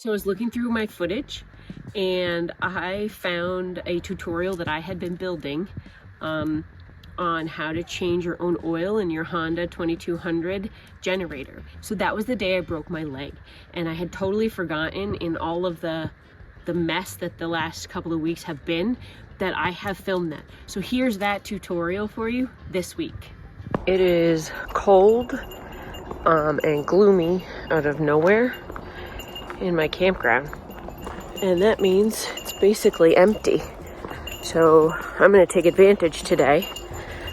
So I was looking through my footage and I found a tutorial that I had been building on how to change your own oil in your Honda 2200 generator. So that was the day I broke my leg, and I had totally forgotten in all of the mess that the last couple of weeks have been that I have filmed that. So here's that tutorial for you this week. It is cold and gloomy out of nowhere in my campground, and that means it's basically empty. So I'm going to take advantage today.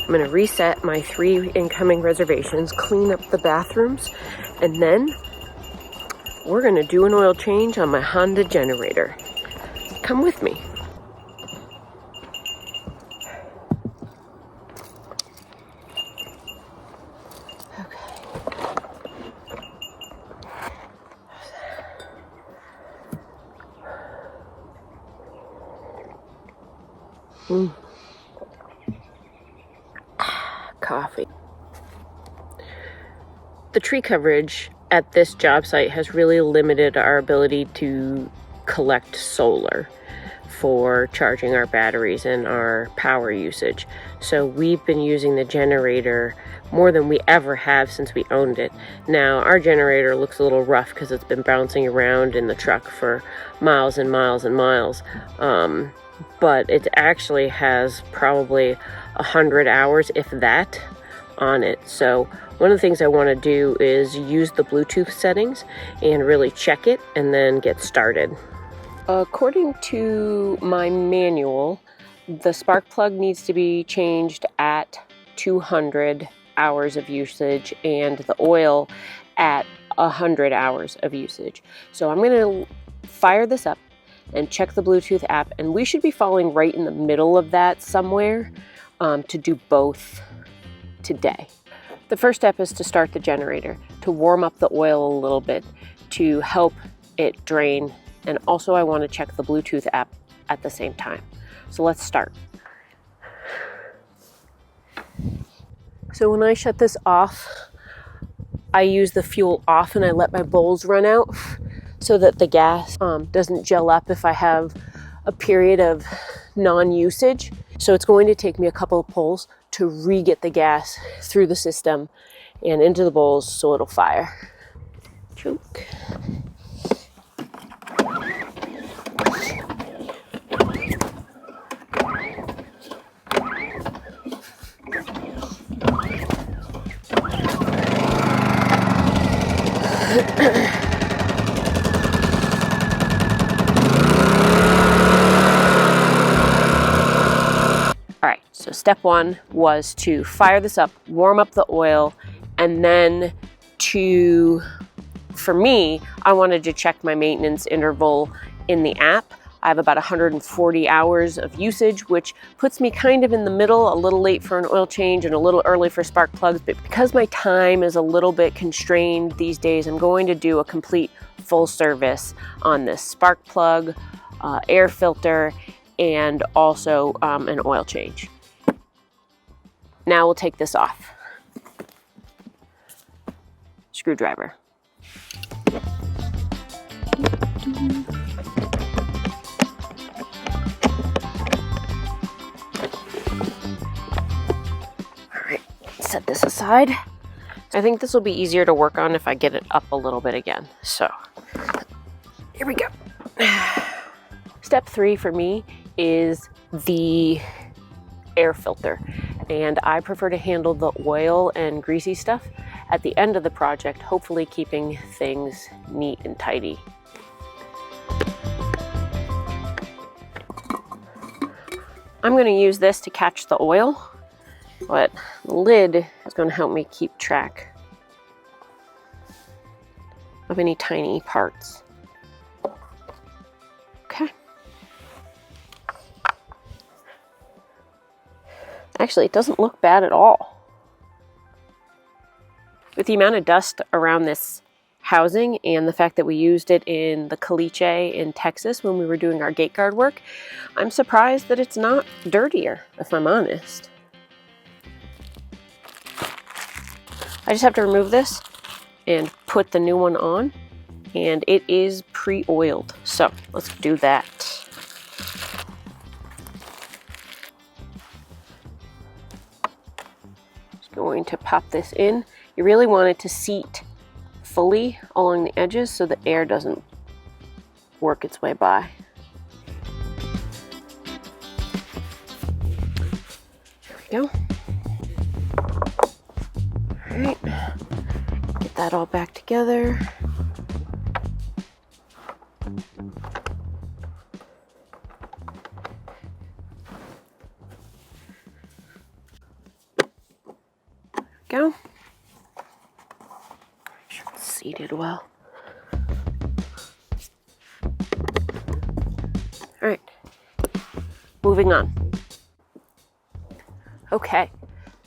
I'm going to reset my 3 incoming reservations, clean up the bathrooms, and then we're going to do an oil change on my Honda generator. Come with me. Coffee. The tree coverage at this job site has really limited our ability to collect solar for charging our batteries and our power usage. So we've been using the generator more than we ever have since we owned it. Now our generator looks a little rough because it's been bouncing around in the truck for miles and miles and miles. But it actually has probably 100 hours, if that, on it. So one of the things I want to do is use the Bluetooth settings and really check it and then get started. According to my manual, the spark plug needs to be changed at 200 hours of usage and the oil at 100 hours of usage. So I'm going to fire this up and check the Bluetooth app, and we should be falling right in the middle of that somewhere to do both today. The first step is to start the generator, to warm up the oil a little bit, to help it drain, and also I want to check the Bluetooth app at the same time. So let's start. So when I shut this off, I use the fuel off and I let my bowls run out so that the gas doesn't gel up if I have a period of non-usage. So it's going to take me a couple of pulls to re-get the gas through the system and into the bowls so it'll fire. Choke. All right, so step 1 was to fire this up, warm up the oil, and then for me, I wanted to check my maintenance interval in the app. I have about 140 hours of usage, which puts me kind of in the middle, a little late for an oil change and a little early for spark plugs. But because my time is a little bit constrained these days, I'm going to do a complete full service on this spark plug, air filter, and also an oil change. Now we'll take this off. Screwdriver. All right, set this aside. I think this will be easier to work on if I get it up a little bit again. So here we go. Step 3 for me is the air filter, and I prefer to handle the oil and greasy stuff at the end of the project, hopefully keeping things neat and tidy. I'm going to use this to catch the oil, but the lid is going to help me keep track of any tiny parts. Okay. Actually, it doesn't look bad at all. With the amount of dust around this housing and the fact that we used it in the caliche in Texas when we were doing our gate guard work, I'm surprised that it's not dirtier, if I'm honest. I just have to remove this and put the new one on, and it is pre-oiled. So let's do that. Just going to pop this in. You really want it to seat fully along the edges so the air doesn't work its way by. There we go. All right, get that all back together. Go. Make sure it's seated well. All right, moving on. Okay,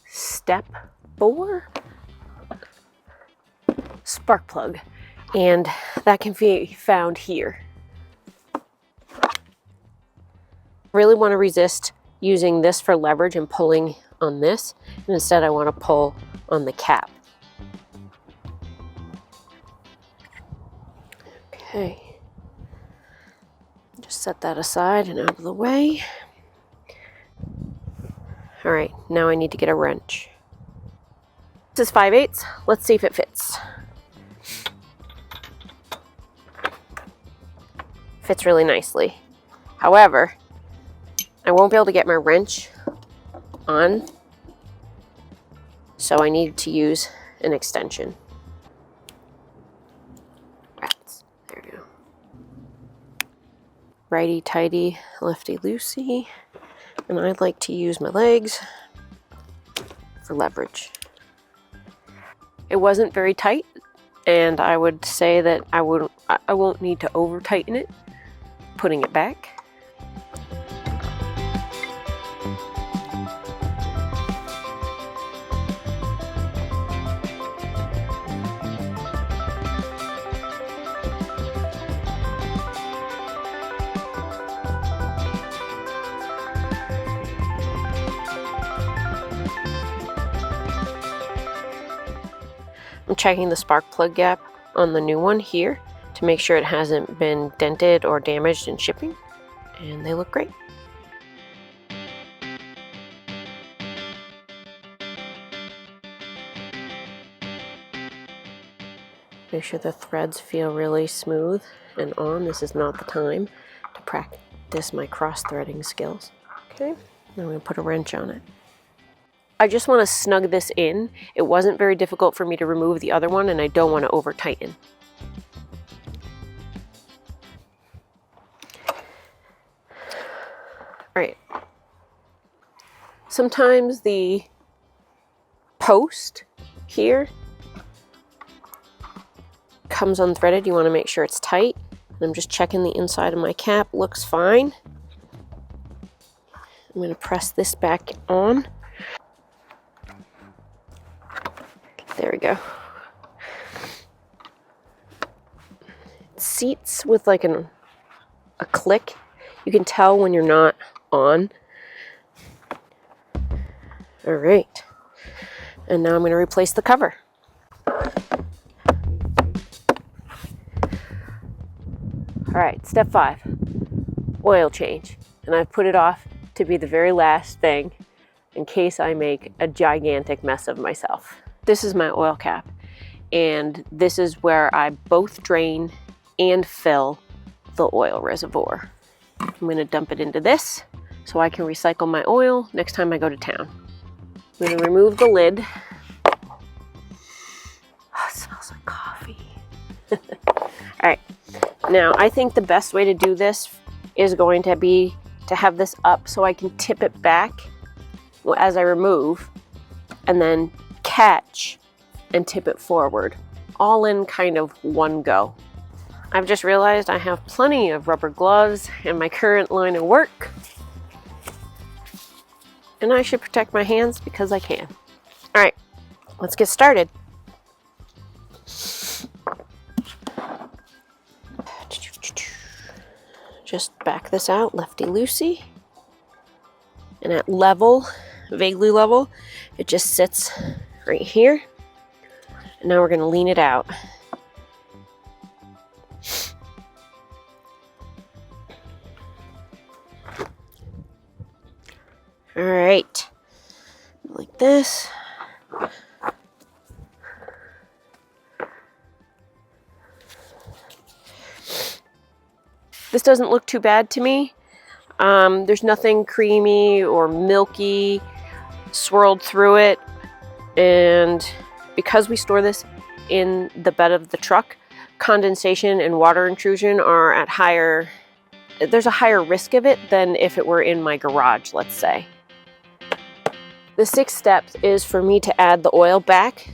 step 4, spark plug, and that can be found here. Really want to resist using this for leverage and pulling on this, and instead I want to pull on the cap. Okay, just set that aside and out of the way. All right, now I need to get a wrench. This is 5/8. Let's see if it fits. Fits really nicely. However, I won't be able to get my wrench on, so I need to use an extension. Rats. There we go. Righty tighty, lefty loosey. And I'd like to use my legs for leverage. It wasn't very tight, and I would say that I won't need to over tighten it, putting it back. I'm checking the spark plug gap on the new one here to make sure it hasn't been dented or damaged in shipping, and they look great. Make sure the threads feel really smooth and on. This is not the time to practice my cross-threading skills. Okay, now I'm going to put a wrench on it. I just want to snug this in. It wasn't very difficult for me to remove the other one, and I don't want to over tighten. All right. Sometimes the post here comes unthreaded. You want to make sure it's tight. And I'm just checking the inside of my cap. Looks fine. I'm going to press this back on. There we go. It seats with like a click. You can tell when you're not on. All right. And now I'm going to replace the cover. All right, step 5, oil change. And I've put it off to be the very last thing in case I make a gigantic mess of myself. This is my oil cap, and this is where I both drain and fill the oil reservoir. I'm going to dump it into this so I can recycle my oil next time I go to town. I'm going to remove the lid. Oh, it smells like coffee. All right, now I think the best way to do this is going to be to have this up so I can tip it back as I remove, and then catch and tip it forward, all in kind of one go. I've just realized I have plenty of rubber gloves in my current line of work, and I should protect my hands because I can. All right, let's get started. Just back this out, lefty-loosey, and at level, vaguely level, it just sits right here. And now we're going to lean it out. All right, like this. This doesn't look too bad to me. There's nothing creamy or milky swirled through it. And because we store this in the bed of the truck, condensation and water intrusion are at higher, there's a higher risk of it than if it were in my garage, let's say. The 6th step is for me to add the oil back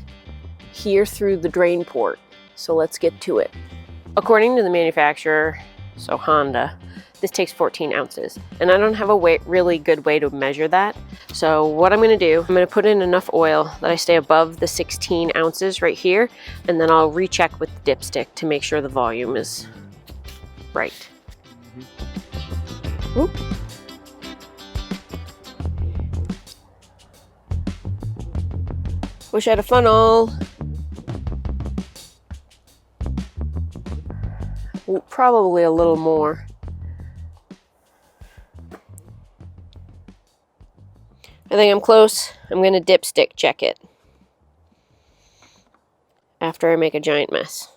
here through the drain port. So let's get to it. According to the manufacturer, so Honda, this takes 14 ounces. And I don't have a really good way to measure that. So what I'm gonna do, I'm gonna put in enough oil that I stay above the 16 ounces right here, and then I'll recheck with the dipstick to make sure the volume is right. Oop. Wish I had a funnel. Probably a little more. I think I'm close. I'm gonna dipstick check it after I make a giant mess.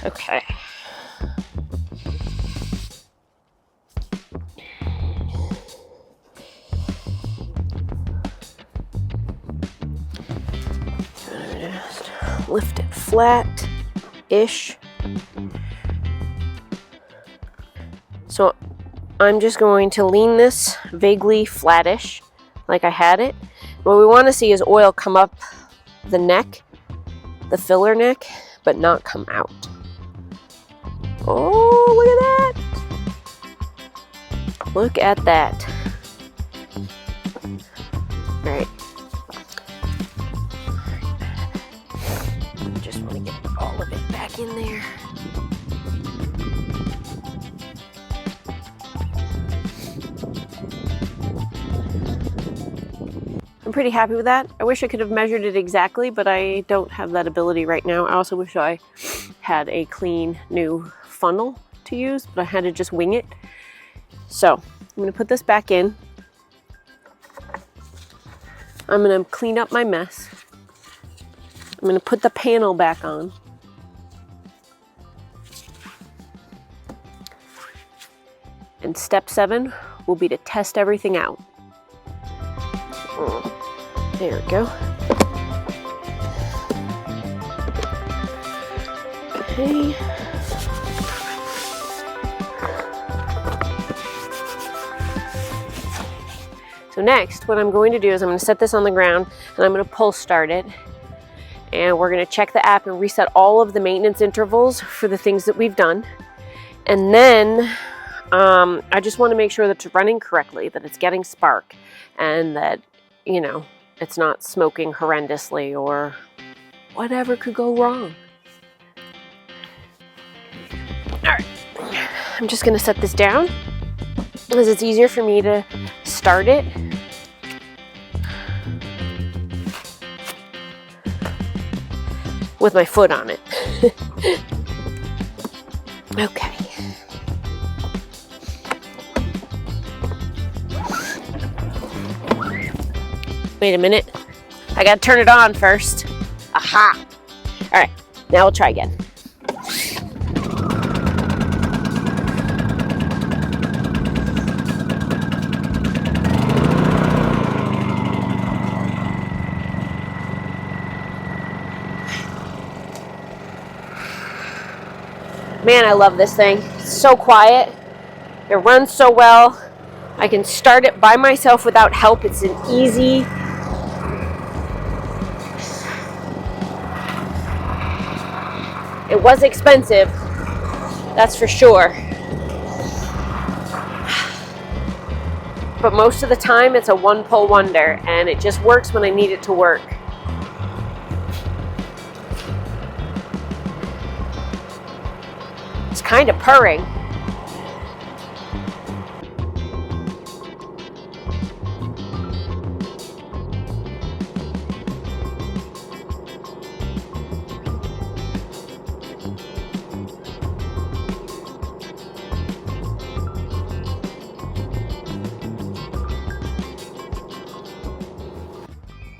Okay. Just lift it flat-ish. So I'm just going to lean this vaguely flattish, like I had it. What we want to see is oil come up the neck, the filler neck, but not come out. Oh, look at that! Look at that. All right. Just want to get all of it back in there. I'm pretty happy with that. I wish I could have measured it exactly, but I don't have that ability right now. I also wish I had a clean new funnel to use, but I had to just wing it. So I'm gonna put this back in. I'm gonna clean up my mess. I'm gonna put the panel back on. And step 7 will be to test everything out. There we go. Okay. So next, what I'm going to do is I'm going to set this on the ground and I'm going to pull start it. And we're going to check the app and reset all of the maintenance intervals for the things that we've done. And then I just want to make sure that it's running correctly, that it's getting spark, and that, you know, it's not smoking horrendously or whatever could go wrong. All right, I'm just gonna set this down because it's easier for me to start it. With my foot on it. Okay. Wait a minute. I gotta turn it on first. Aha! All right, now we'll try again. Man, I love this thing. It's so quiet. It runs so well. I can start it by myself without help. It's an easy. It was expensive, that's for sure. But most of the time it's a one-pull wonder, and it just works when I need it to work. It's kind of purring.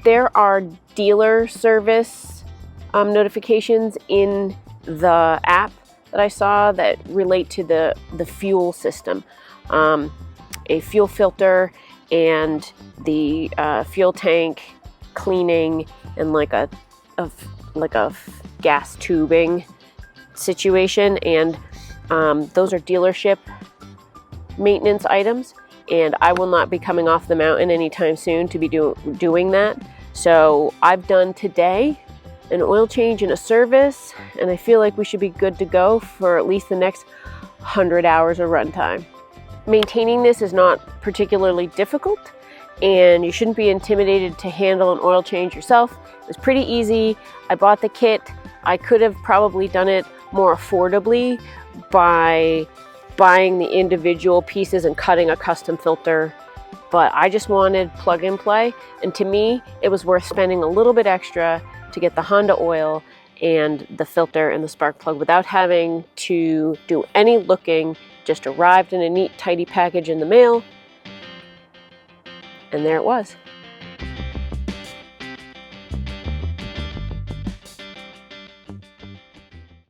There are dealer service notifications in the app that I saw that relate to the fuel system. A fuel filter and the fuel tank cleaning and like a gas tubing situation, and those are dealership maintenance items, and I will not be coming off the mountain anytime soon to be doing that. So I've done today an oil change and a service, and I feel like we should be good to go for at least the next 100 hours of runtime. Maintaining this is not particularly difficult, and you shouldn't be intimidated to handle an oil change yourself. It was pretty easy. I bought the kit. I could have probably done it more affordably by buying the individual pieces and cutting a custom filter, but I just wanted plug and play, and to me it was worth spending a little bit extra to get the Honda oil and the filter and the spark plug without having to do any looking. Just arrived in a neat, tidy package in the mail, and there it was.